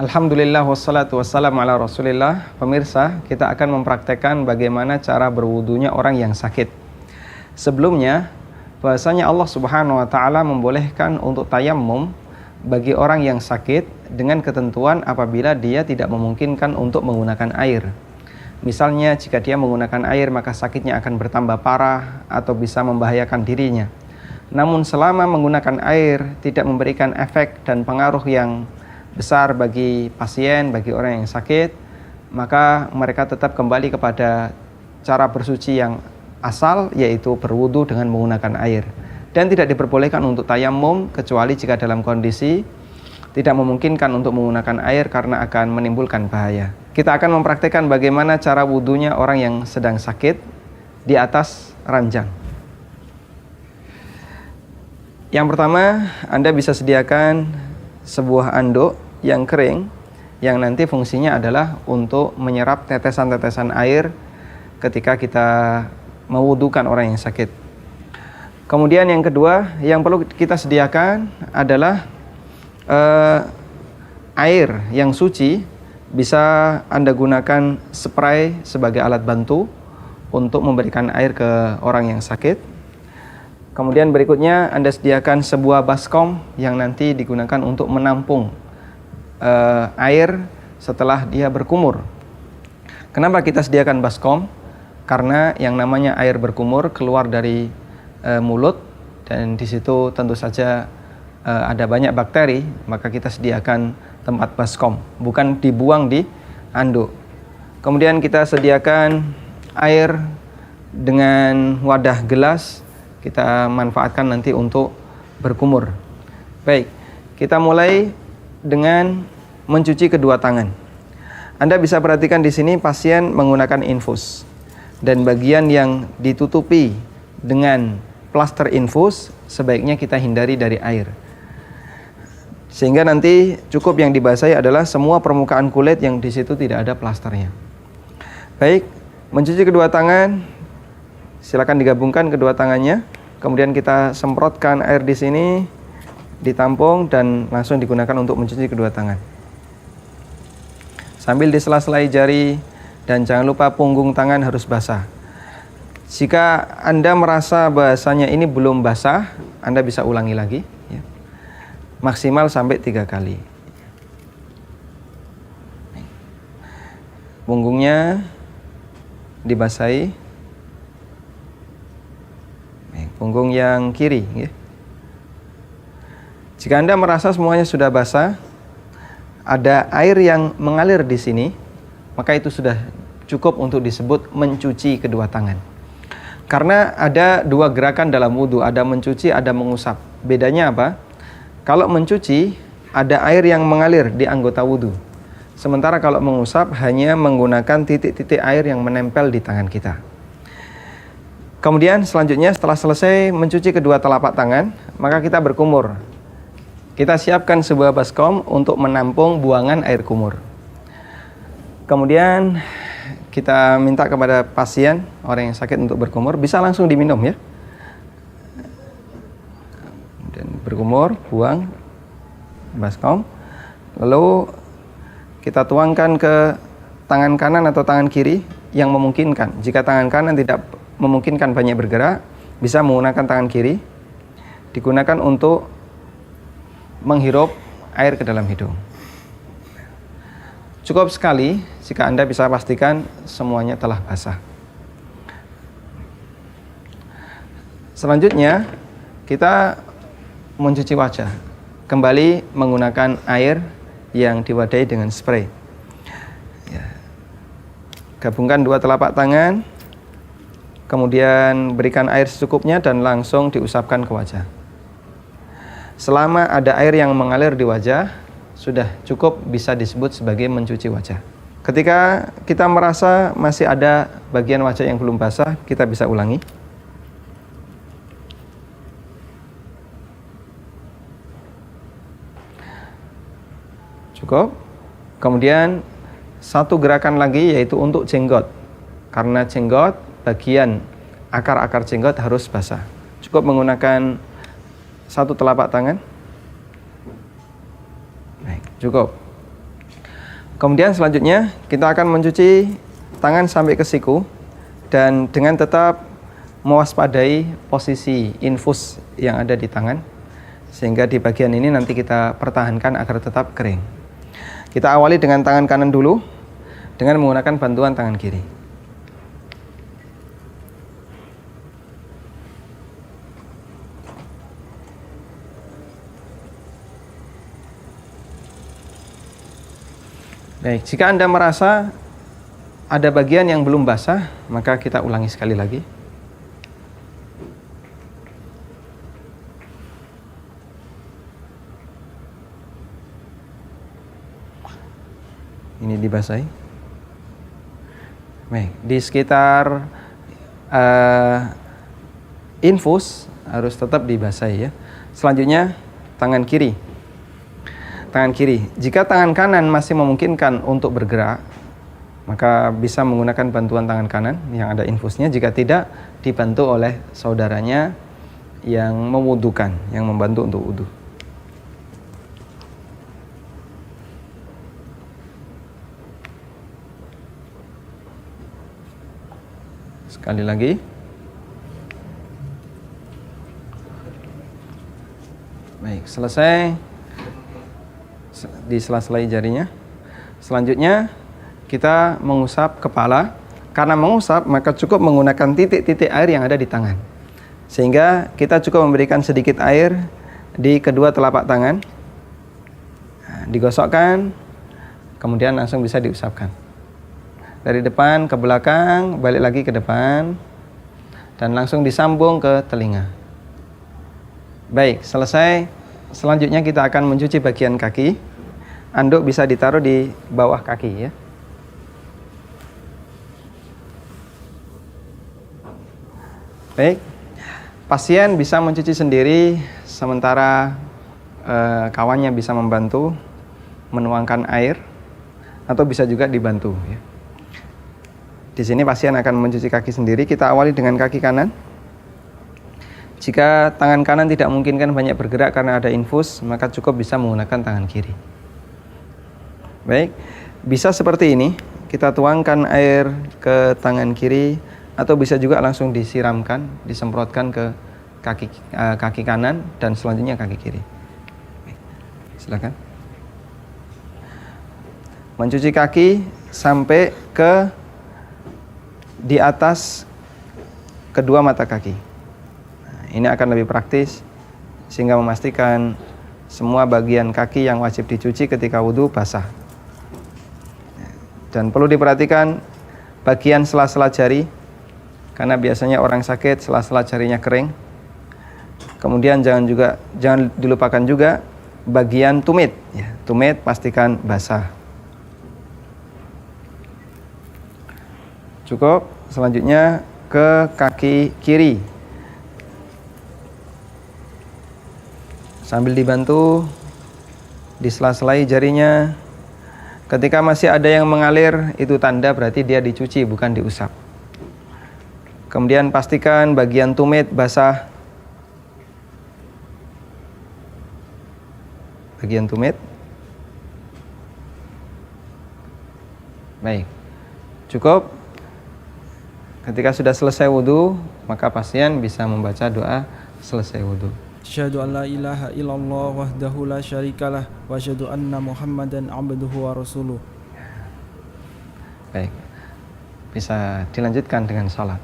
Alhamdulillah wassalatu wassalamu ala rasulillah. Pemirsa, kita akan mempraktekkan bagaimana cara berwudunya orang yang sakit. Sebelumnya, bahasanya Allah subhanahu wa ta'ala membolehkan untuk tayammum bagi orang yang sakit dengan ketentuan apabila dia tidak memungkinkan untuk menggunakan air. Misalnya, jika dia menggunakan air maka sakitnya akan bertambah parah atau bisa membahayakan dirinya. Namun selama menggunakan air tidak memberikan efek dan pengaruh yang besar bagi pasien, bagi orang yang sakit, maka mereka tetap kembali kepada cara bersuci yang asal, yaitu berwudu dengan menggunakan air. Dan tidak diperbolehkan untuk tayammum kecuali jika dalam kondisi tidak memungkinkan untuk menggunakan air karena akan menimbulkan bahaya. Kita akan mempraktikkan bagaimana cara wudunya orang yang sedang sakit di atas ranjang. Yang pertama, Anda bisa sediakan sebuah anduk yang kering, yang nanti fungsinya adalah untuk menyerap tetesan-tetesan air ketika kita mewudukan orang yang sakit. Kemudian yang kedua yang perlu kita sediakan adalah air yang suci. Bisa Anda gunakan spray sebagai alat bantu untuk memberikan air ke orang yang sakit. Kemudian berikutnya Anda sediakan sebuah baskom yang nanti digunakan untuk menampung air setelah dia berkumur. Kenapa kita sediakan baskom? Karena yang namanya air berkumur keluar dari mulut, dan di situ tentu saja ada banyak bakteri, maka kita sediakan tempat baskom, bukan dibuang di anduk. Kemudian kita sediakan air dengan wadah gelas, kita manfaatkan nanti untuk berkumur. Baik, kita mulai dengan mencuci kedua tangan. Anda bisa perhatikan di sini pasien menggunakan infus, dan bagian yang ditutupi dengan plaster infus sebaiknya kita hindari dari air, sehingga nanti cukup yang dibasahi adalah semua permukaan kulit yang di situ tidak ada plasternya. Baik, mencuci kedua tangan, silakan digabungkan kedua tangannya, kemudian kita semprotkan air di sini, ditampung dan langsung digunakan untuk mencuci kedua tangan. Sambil disela-selai jari, dan jangan lupa punggung tangan harus basah. Jika Anda merasa bahasanya ini belum basah, Anda bisa ulangi lagi, ya. Maksimal sampai 3 kali. Punggungnya dibasahi, punggung yang kiri, ya. Jika Anda merasa semuanya sudah basah, ada air yang mengalir di sini, maka itu sudah cukup untuk disebut mencuci kedua tangan. Karena ada dua gerakan dalam wudu, ada mencuci, ada mengusap. Bedanya apa? Kalau mencuci, ada air yang mengalir di anggota wudu. Sementara kalau mengusap, hanya menggunakan titik-titik air yang menempel di tangan kita. Kemudian selanjutnya setelah selesai mencuci kedua telapak tangan, maka kita berkumur. Kita siapkan sebuah baskom untuk menampung buangan air kumur. Kemudian kita minta kepada pasien, orang yang sakit untuk berkumur, bisa langsung diminum, ya. Dan berkumur, buang baskom. Lalu kita tuangkan ke tangan kanan atau tangan kiri yang memungkinkan. Jika tangan kanan tidak memungkinkan banyak bergerak, bisa menggunakan tangan kiri. Digunakan untuk menghirup air ke dalam hidung. Cukup sekali jika Anda bisa pastikan semuanya telah basah. Selanjutnya kita mencuci wajah, kembali menggunakan air yang diwadahi dengan spray, ya. Gabungkan dua telapak tangan, kemudian berikan air secukupnya dan langsung diusapkan ke wajah. Selama ada air yang mengalir di wajah, sudah cukup bisa disebut sebagai mencuci wajah. Ketika kita merasa masih ada bagian wajah yang belum basah, kita bisa ulangi. Cukup. Kemudian satu gerakan lagi, yaitu untuk jenggot. Karena jenggot, bagian akar-akar jenggot harus basah. Cukup menggunakan satu telapak tangan. Baik, cukup. Kemudian selanjutnya kita akan mencuci tangan sampai ke siku dan dengan tetap mewaspadai posisi infus yang ada di tangan, sehingga di bagian ini nanti kita pertahankan agar tetap kering. Kita awali dengan tangan kanan dulu dengan menggunakan bantuan tangan kiri. Baik, jika Anda merasa ada bagian yang belum basah, maka kita ulangi sekali lagi. Ini dibasahi. Baik, di sekitar infus harus tetap dibasahi ya. Selanjutnya tangan kiri. Tangan kiri. Jika tangan kanan masih memungkinkan untuk bergerak, maka bisa menggunakan bantuan tangan kanan yang ada infusnya. Jika tidak, dibantu oleh saudaranya yang mewudukan, yang membantu untuk wudu. Sekali lagi. Baik, selesai di sela-sela jarinya. Selanjutnya kita mengusap kepala. Karena mengusap maka cukup menggunakan titik-titik air yang ada di tangan, sehingga kita cukup memberikan sedikit air di kedua telapak tangan. Digosokkan, kemudian langsung bisa diusapkan dari depan ke belakang, balik lagi ke depan, dan langsung disambung ke telinga. Baik, selesai. Selanjutnya kita akan mencuci bagian kaki. Anduk bisa ditaruh di bawah kaki ya. Baik, pasien bisa mencuci sendiri, sementara kawannya bisa membantu menuangkan air, atau bisa juga dibantu ya. Di sini pasien akan mencuci kaki sendiri. Kita awali dengan kaki kanan. Jika tangan kanan tidak memungkinkan banyak bergerak karena ada infus, maka cukup bisa menggunakan tangan kiri. Baik, bisa seperti ini. Kita tuangkan air ke tangan kiri, atau bisa juga langsung disiramkan, disemprotkan ke kaki kanan dan selanjutnya kaki kiri. Baik, silakan. Mencuci kaki sampai ke di atas kedua mata kaki. Ini akan lebih praktis sehingga memastikan semua bagian kaki yang wajib dicuci ketika wudhu basah. Dan perlu diperhatikan bagian sela-sela jari, karena biasanya orang sakit sela-sela jarinya kering. Kemudian jangan dilupakan juga bagian tumit ya. Tumit pastikan basah. Cukup. Selanjutnya ke kaki kiri. Sambil dibantu di sela-sela jarinya. Ketika masih ada yang mengalir, itu tanda berarti dia dicuci, bukan diusap. Kemudian pastikan bagian tumit basah. Bagian tumit. Baik. Cukup. Ketika sudah selesai wudhu, maka pasien bisa membaca doa selesai wudhu. Asyhadu an la ilaha illallah wahdahu la syarikalah wa asyhadu anna Muhammadan abduhu wa rasuluh. Baik. Bisa dilanjutkan dengan salat.